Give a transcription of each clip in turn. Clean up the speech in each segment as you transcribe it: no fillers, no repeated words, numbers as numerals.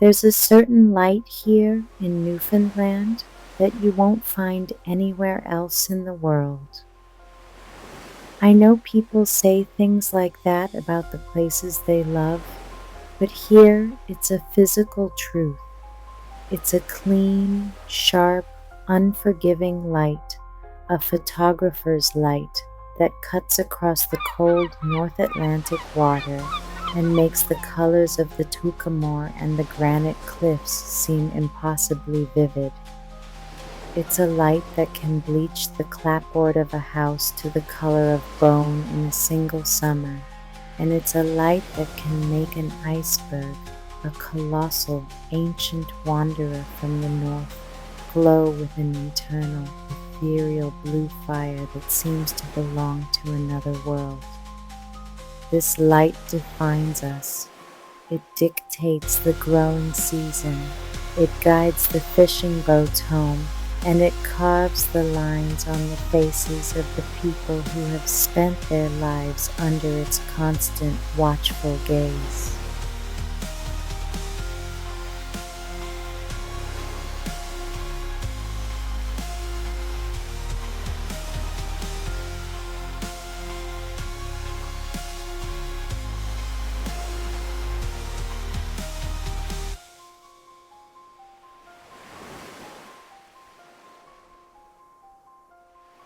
There's a certain light here in Newfoundland that you won't find anywhere else in the world. I know people say things like that about the places they love, but here it's a physical truth. It's a clean, sharp, unforgiving light, a photographer's light that cuts across the cold North Atlantic water and makes the colors of the Tucumore and the granite cliffs seem impossibly vivid. It's a light that can bleach the clapboard of a house to the color of bone in a single summer, and it's a light that can make an iceberg, a colossal, ancient wanderer from the north, glow with an eternal, ethereal blue fire that seems to belong to another world. This light defines us. It dictates the growing season. It guides the fishing boats home, and it carves the lines on the faces of the people who have spent their lives under its constant, watchful gaze.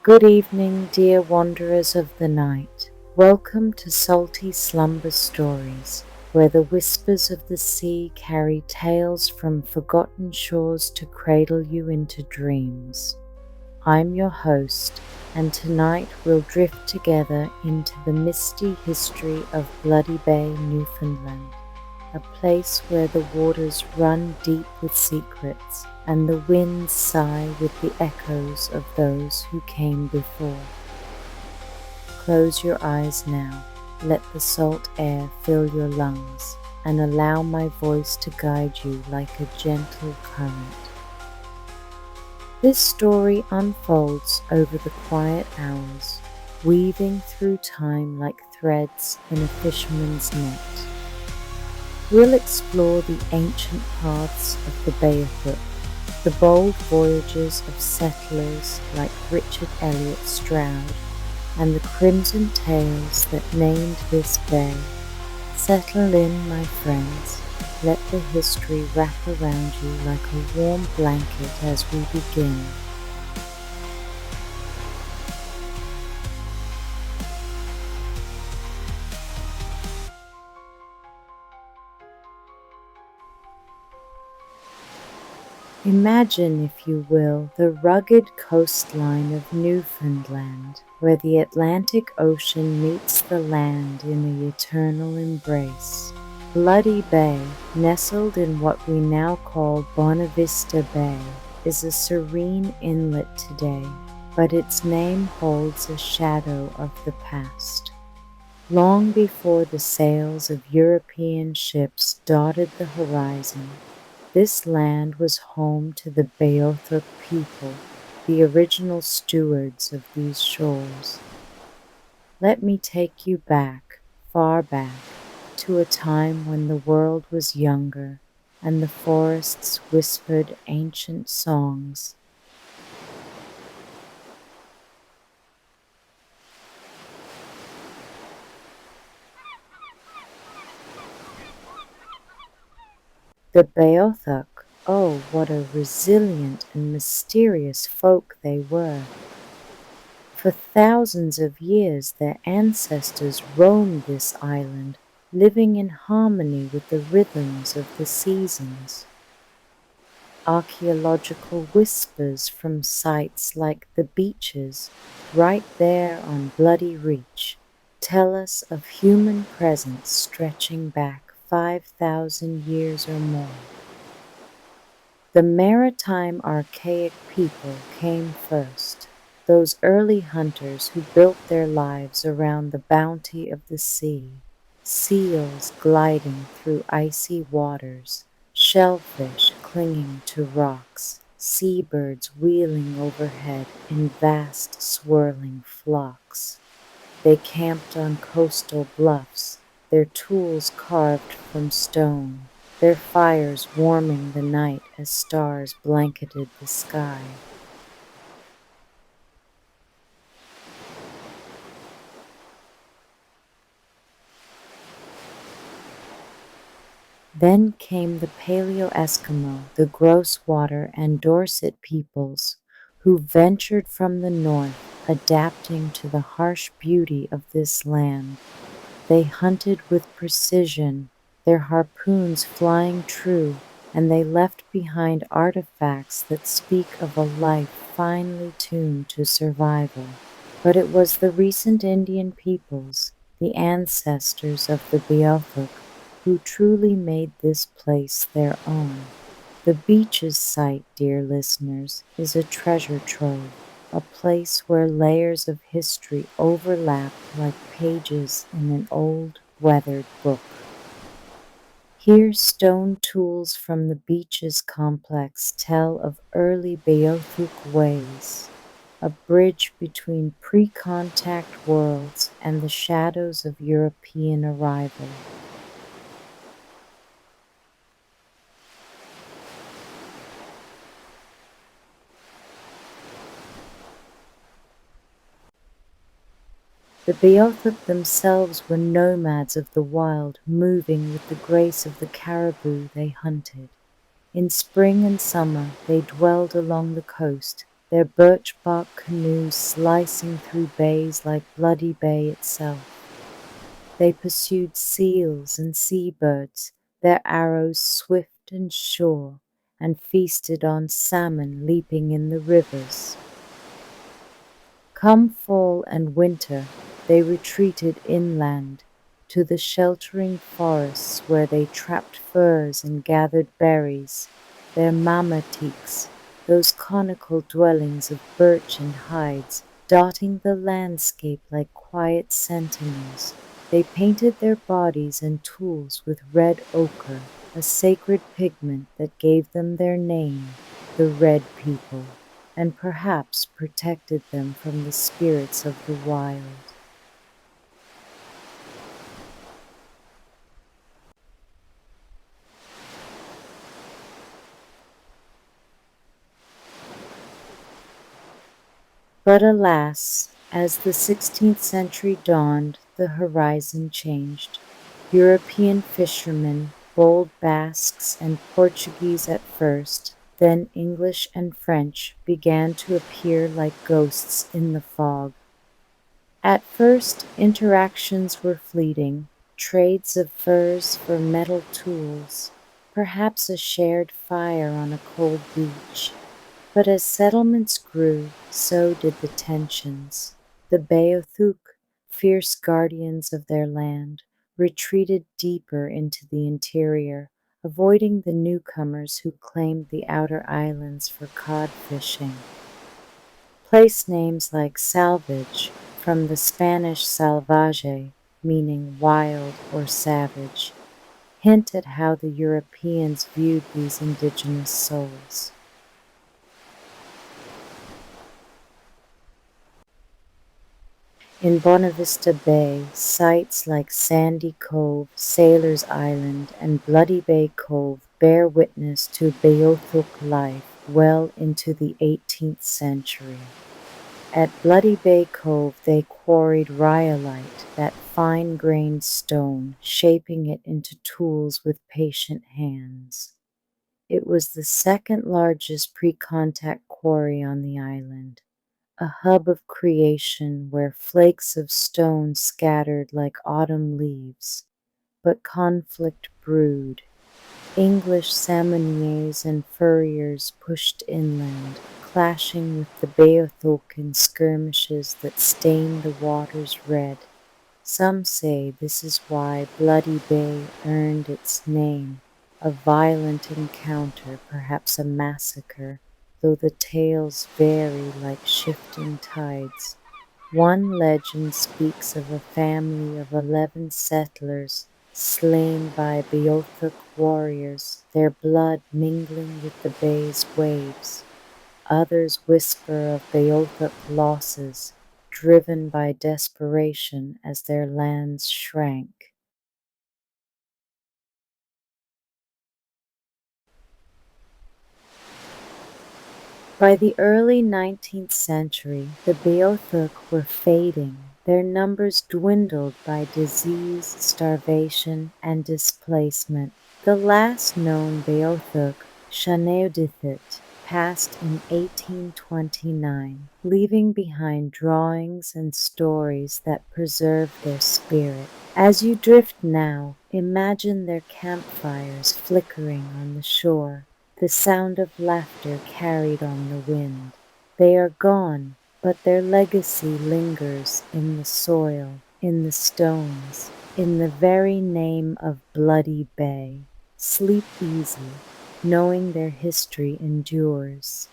Good evening, dear wanderers of the night. Welcome to Salty Slumber Stories, where the whispers of the sea carry tales from forgotten shores to cradle you into dreams. I'm your host, and tonight we'll drift together into the misty history of Bloody Bay, Newfoundland, a place where the waters run deep with secrets and the winds sigh with the echoes of those who came before. Close your eyes now, let the salt air fill your lungs, and allow my voice to guide you like a gentle current. This story unfolds over the quiet hours, weaving through time like threads in a fisherman's net. We'll explore the ancient paths of the Bay, the bold voyages of settlers like Richard Elliot Stroud, and the crimson tales that named this bay. Settle in, my friends. Let the history wrap around you like a warm blanket as we begin. Imagine, if you will, the rugged coastline of Newfoundland, where the Atlantic Ocean meets the land in an eternal embrace. Bloody Bay, nestled in what we now call Bonavista Bay, is a serene inlet today, but its name holds a shadow of the past. Long before the sails of European ships dotted the horizon, this land was home to the Beothuk people, the original stewards of these shores. Let me take you back, far back, to a time when the world was younger and the forests whispered ancient songs. The Beothuk, oh, what a resilient and mysterious folk they were. For thousands of years their ancestors roamed this island, living in harmony with the rhythms of the seasons. Archaeological whispers from sites like the beaches, right there on Bloody Reach, tell us of human presence stretching back 5,000 years or more. The maritime archaic people came first, those early hunters who built their lives around the bounty of the sea, seals gliding through icy waters, shellfish clinging to rocks, seabirds wheeling overhead in vast swirling flocks. They camped on coastal bluffs, their tools carved from stone, their fires warming the night as stars blanketed the sky. Then came the Paleo-Eskimo, the Grosswater and Dorset peoples, who ventured from the north, adapting to the harsh beauty of this land. They hunted with precision, their harpoons flying true, and they left behind artifacts that speak of a life finely tuned to survival. But it was the recent Indian peoples, the ancestors of the Beothuk, who truly made this place their own. The beach's site, dear listeners, is a treasure trove, a place where layers of history overlap like pages in an old, weathered book. Here, stone tools from the beach's complex tell of early Beothuk ways, a bridge between pre-contact worlds and the shadows of European arrival. The Beothuk themselves were nomads of the wild, moving with the grace of the caribou they hunted. In spring and summer they dwelled along the coast, their birch bark canoes slicing through bays like Bloody Bay itself. They pursued seals and seabirds, their arrows swift and sure, and feasted on salmon leaping in the rivers. Come fall and winter, they retreated inland to the sheltering forests where they trapped furs and gathered berries, their mamatiks, those conical dwellings of birch and hides, dotting the landscape like quiet sentinels. They painted their bodies and tools with red ochre, a sacred pigment that gave them their name, the Red People, and perhaps protected them from the spirits of the wild. But alas, as the 16th century dawned, the horizon changed. European fishermen, bold Basques and Portuguese at first, then English and French, began to appear like ghosts in the fog. At first, interactions were fleeting, trades of furs for metal tools, perhaps a shared fire on a cold beach. But as settlements grew, so did the tensions. The Beothuk, fierce guardians of their land, retreated deeper into the interior, avoiding the newcomers who claimed the outer islands for cod fishing. Place names like salvage, from the Spanish salvaje, meaning wild or savage, hint at how the Europeans viewed these indigenous souls. In Bonavista Bay, sites like Sandy Cove, Sailor's Island, and Bloody Bay Cove bear witness to Beothuk life well into the 18th century. At Bloody Bay Cove they quarried rhyolite, that fine-grained stone, shaping it into tools with patient hands. It was the second largest pre-contact quarry on the island, a hub of creation where flakes of stone scattered like autumn leaves. But conflict brewed. English salmoniers and furriers pushed inland, clashing with the Beothuk in skirmishes that stained the waters red. Some say this is why Bloody Bay earned its name, a violent encounter, perhaps a massacre, though the tales vary like shifting tides. One legend speaks of a family of 11 settlers slain by Beothuk warriors, their blood mingling with the bay's waves. Others whisper of Beothuk losses, driven by desperation as their lands shrank. By the early 19th century, the Beothuk were fading. Their numbers dwindled by disease, starvation, and displacement. The last known Beothuk, Shaneodithit, passed in 1829, leaving behind drawings and stories that preserve their spirit. As you drift now, imagine their campfires flickering on the shore, the sound of laughter carried on the wind. They are gone, but their legacy lingers in the soil, in the stones, in the very name of Bloody Bay. Sleep easy, knowing their history endures.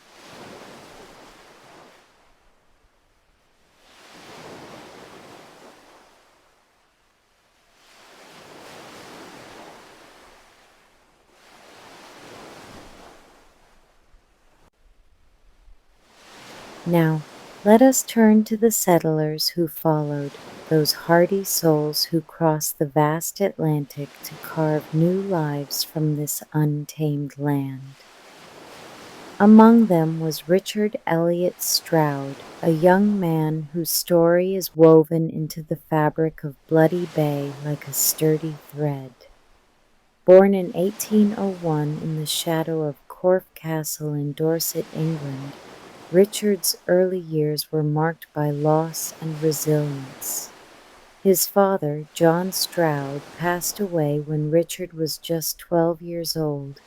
Now, let us turn to the settlers who followed, those hardy souls who crossed the vast Atlantic to carve new lives from this untamed land. Among them was Richard Elliot Stroud, a young man whose story is woven into the fabric of Bloody Bay like a sturdy thread. Born in 1801 in the shadow of Corfe Castle in Dorset, England, Richard's early years were marked by loss and resilience. His father, John Stroud, passed away when Richard was just 12 years old,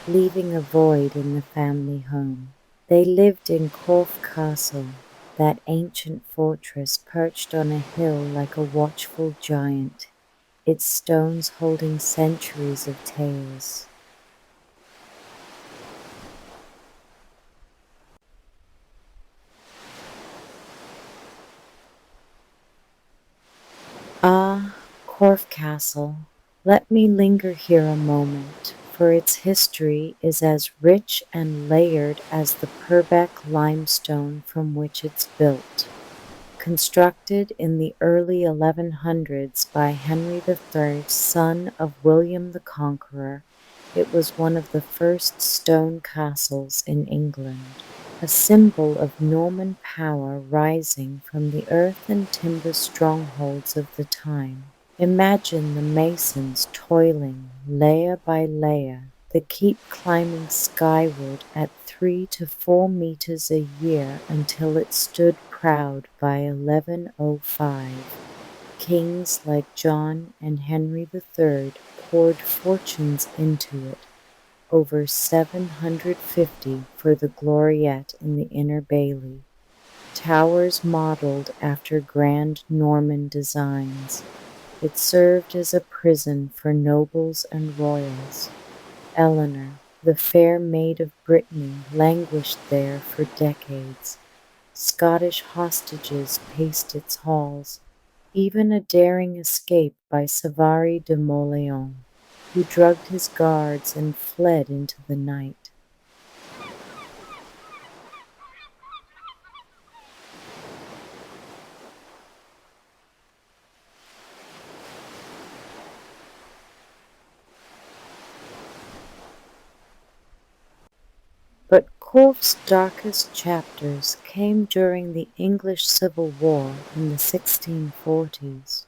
leaving a void in the family home. They lived in Corfe Castle, that ancient fortress perched on a hill like a watchful giant, its stones holding centuries of tales. Ah, Corfe Castle, let me linger here a moment, for its history is as rich and layered as the Purbeck limestone from which it's built. Constructed in the early 1100s by Henry III, son of William the Conqueror, it was one of the first stone castles in England, a symbol of Norman power rising from the earth and timber strongholds of the time. Imagine the masons toiling layer by layer, the keep climbing skyward at 3 to 4 meters a year until it stood proud by 1105. Kings like John and Henry III poured fortunes into it, over 750 for the Gloriette in the Inner Bailey, towers modeled after grand Norman designs. It served as a prison for nobles and royals. Eleanor, the fair maid of Brittany, languished there for decades. Scottish hostages paced its halls, even a daring escape by Savary de Montléon, who drugged his guards and fled into the night. But Corfe's darkest chapters came during the English Civil War in the 1640s.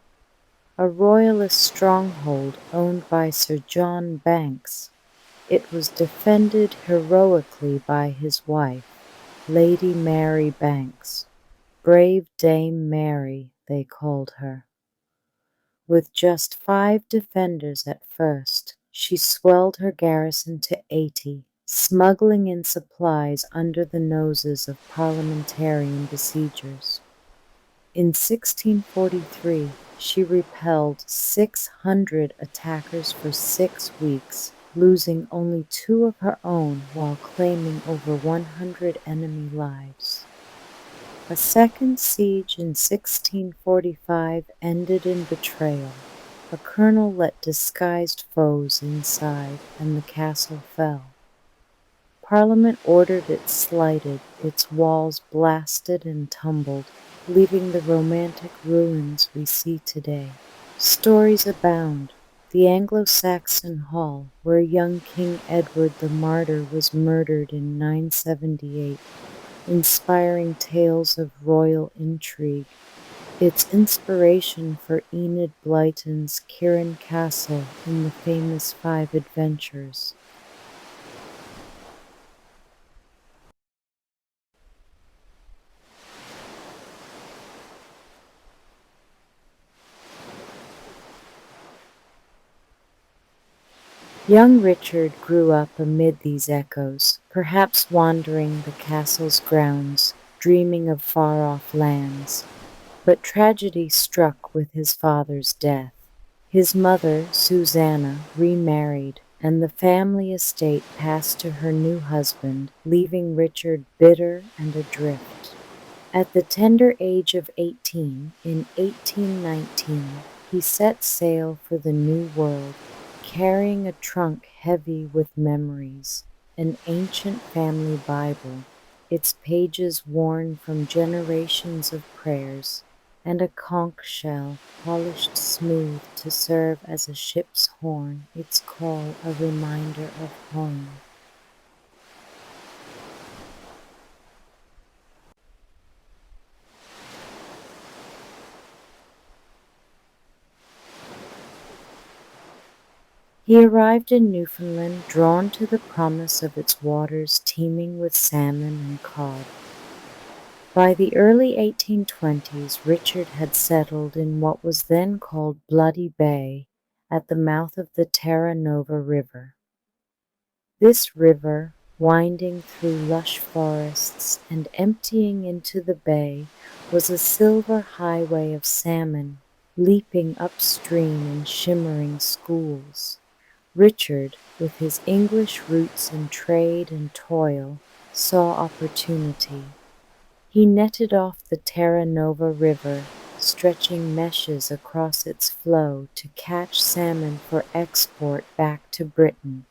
A royalist stronghold owned by Sir John Banks, it was defended heroically by his wife, Lady Mary Banks. Brave Dame Mary, they called her. With just 5 defenders at first, she swelled her garrison to 80, smuggling in supplies under the noses of parliamentarian besiegers. In 1643, she repelled 600 attackers for 6 weeks, losing only 2 of her own while claiming over 100 enemy lives. A second siege in 1645 ended in betrayal. A colonel let disguised foes inside, and the castle fell. Parliament ordered it slighted, its walls blasted and tumbled, leaving the romantic ruins we see today. Stories abound, the Anglo-Saxon hall where young King Edward the Martyr was murdered in 978, inspiring tales of royal intrigue. It's inspiration for Enid Blyton's Ciaran Castle in the famous Five Adventures. Young Richard grew up amid these echoes, perhaps wandering the castle's grounds, dreaming of far-off lands. But tragedy struck with his father's death. His mother, Susanna, remarried, and the family estate passed to her new husband, leaving Richard bitter and adrift. At the tender age of 18, in 1819, he set sail for the New World, carrying a trunk heavy with memories, an ancient family Bible, its pages worn from generations of prayers, and a conch shell polished smooth to serve as a ship's horn, its call a reminder of home. He arrived in Newfoundland drawn to the promise of its waters teeming with salmon and cod. By the early 1820s, Richard had settled in what was then called Bloody Bay at the mouth of the Terra Nova River. This river, winding through lush forests and emptying into the bay, was a silver highway of salmon, leaping upstream in shimmering schools. Richard, with his English roots in trade and toil, saw opportunity. He netted off the Terra Nova River, stretching meshes across its flow to catch salmon for export back to Britain.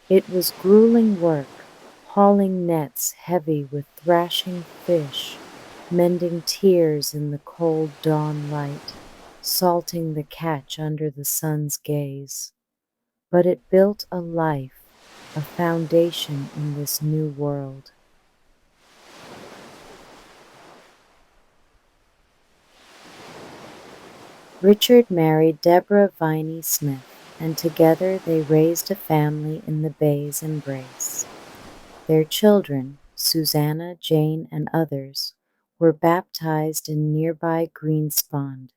It was grueling work, hauling nets heavy with thrashing fish, mending tears in the cold dawn light, salting the catch under the sun's gaze. But it built a life, a foundation in this new world. Richard married Deborah Viney Smith, and together they raised a family in the bay's embrace. Their children, Susanna, Jane, and others, were baptized in nearby Greenspond,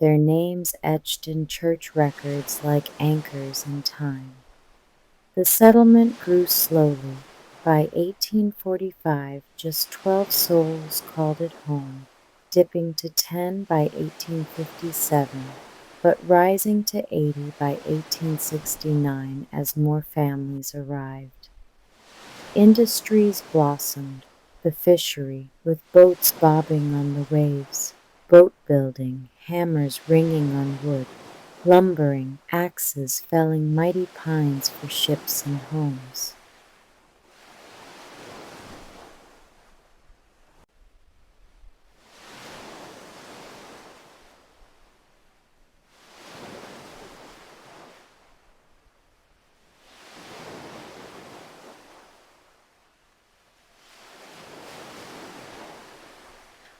their names etched in church records like anchors in time. The settlement grew slowly. By 1845, just 12 souls called it home, dipping to 10 by 1857, but rising to 80 by 1869 as more families arrived. Industries blossomed, the fishery, with boats bobbing on the waves, boat building, hammers ringing on wood, lumbering, axes felling mighty pines for ships and homes.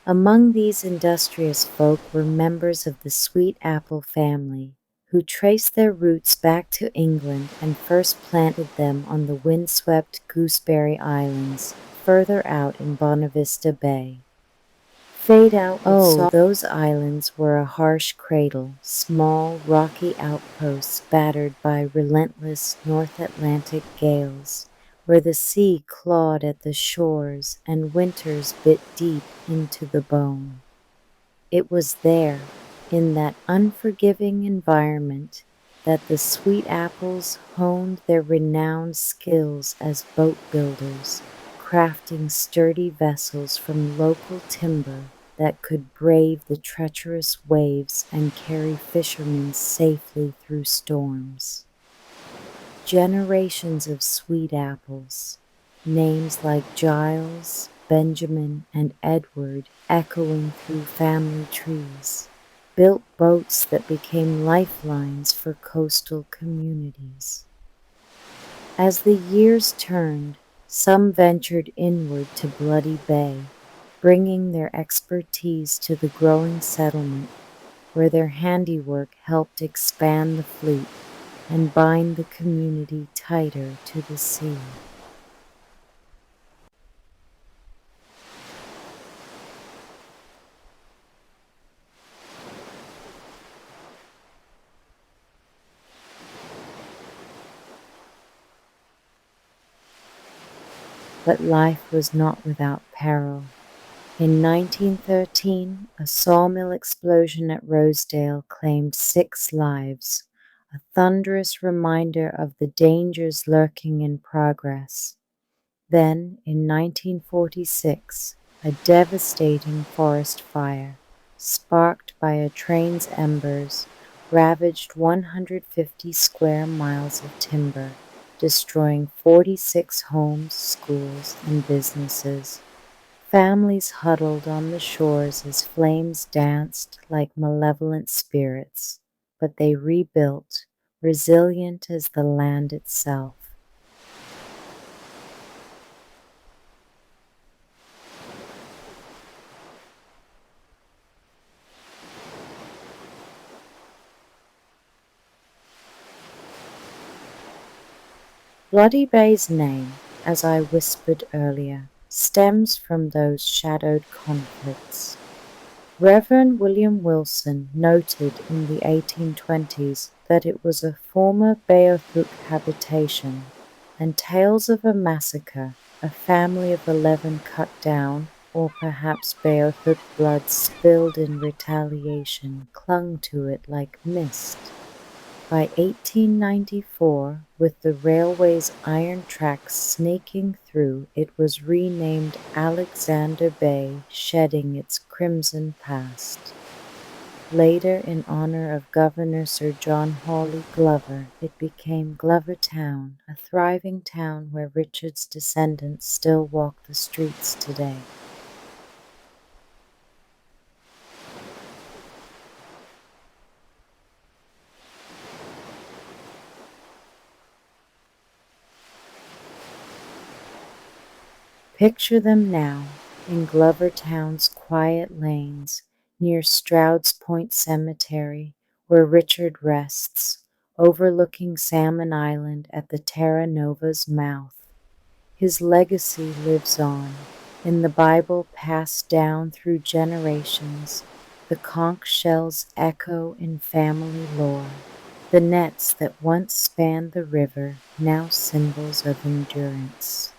Among these industrious folk were members of the sweet apple family, who traced their roots back to England and first planted them on the windswept Gooseberry Islands, further out in Bonavista Bay. Fade out with those islands were a harsh cradle, small, rocky outposts battered by relentless North Atlantic gales, where the sea clawed at the shores and winters bit deep into the bone. It was there, in that unforgiving environment, that the sweet apples honed their renowned skills as boat builders, crafting sturdy vessels from local timber that could brave the treacherous waves and carry fishermen safely through storms. Generations of sweet apples, names like Giles, Benjamin, and Edward echoing through family trees. built boats that became lifelines for coastal communities. As the years turned, some ventured inward to Bloody Bay, bringing their expertise to the growing settlement, where their handiwork helped expand the fleet and bind the community tighter to the sea. But life was not without peril. In 1913, a sawmill explosion at Rosedale claimed 6 lives, a thunderous reminder of the dangers lurking in progress. Then, in 1946, a devastating forest fire, sparked by a train's embers, ravaged 150 square miles of timber, destroying 46 homes, schools, and businesses. Families huddled on the shores as flames danced like malevolent spirits, but they rebuilt, resilient as the land itself. Bloody Bay's name, as I whispered earlier, stems from those shadowed conflicts. Reverend William Wilson noted in the 1820s that it was a former Beothuk habitation, and tales of a massacre, a family of 11 cut down, or perhaps Beothuk blood spilled in retaliation, clung to it like mist. By 1894, with the railway's iron tracks snaking through, it was renamed Alexander Bay, shedding its crimson past. Later, in honor of Governor Sir John Hawley Glover, it became Glover Town, a thriving town where Richard's descendants still walk the streets today. Picture them now, in Glover Town's quiet lanes, near Stroud's Point Cemetery, where Richard rests, overlooking Salmon Island at the Terra Nova's mouth. His legacy lives on, in the Bible passed down through generations. The conch shells echo in family lore, the nets that once spanned the river, now symbols of endurance.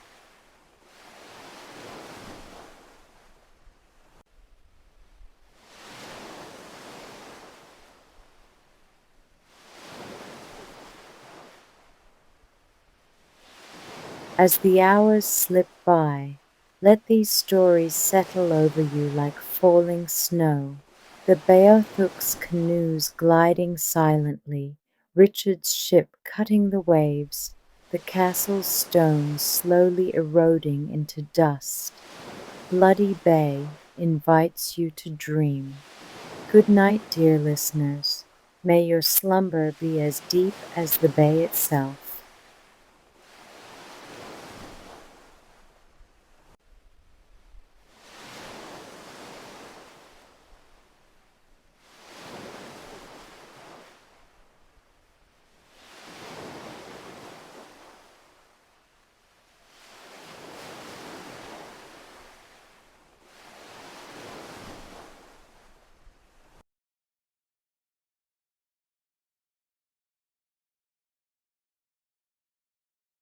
As the hours slip by, let these stories settle over you like falling snow, the Beothuk's canoes gliding silently, Richard's ship cutting the waves, the castle's stones slowly eroding into dust. Bloody Bay invites you to dream. Good night, dear listeners. May your slumber be as deep as the bay itself.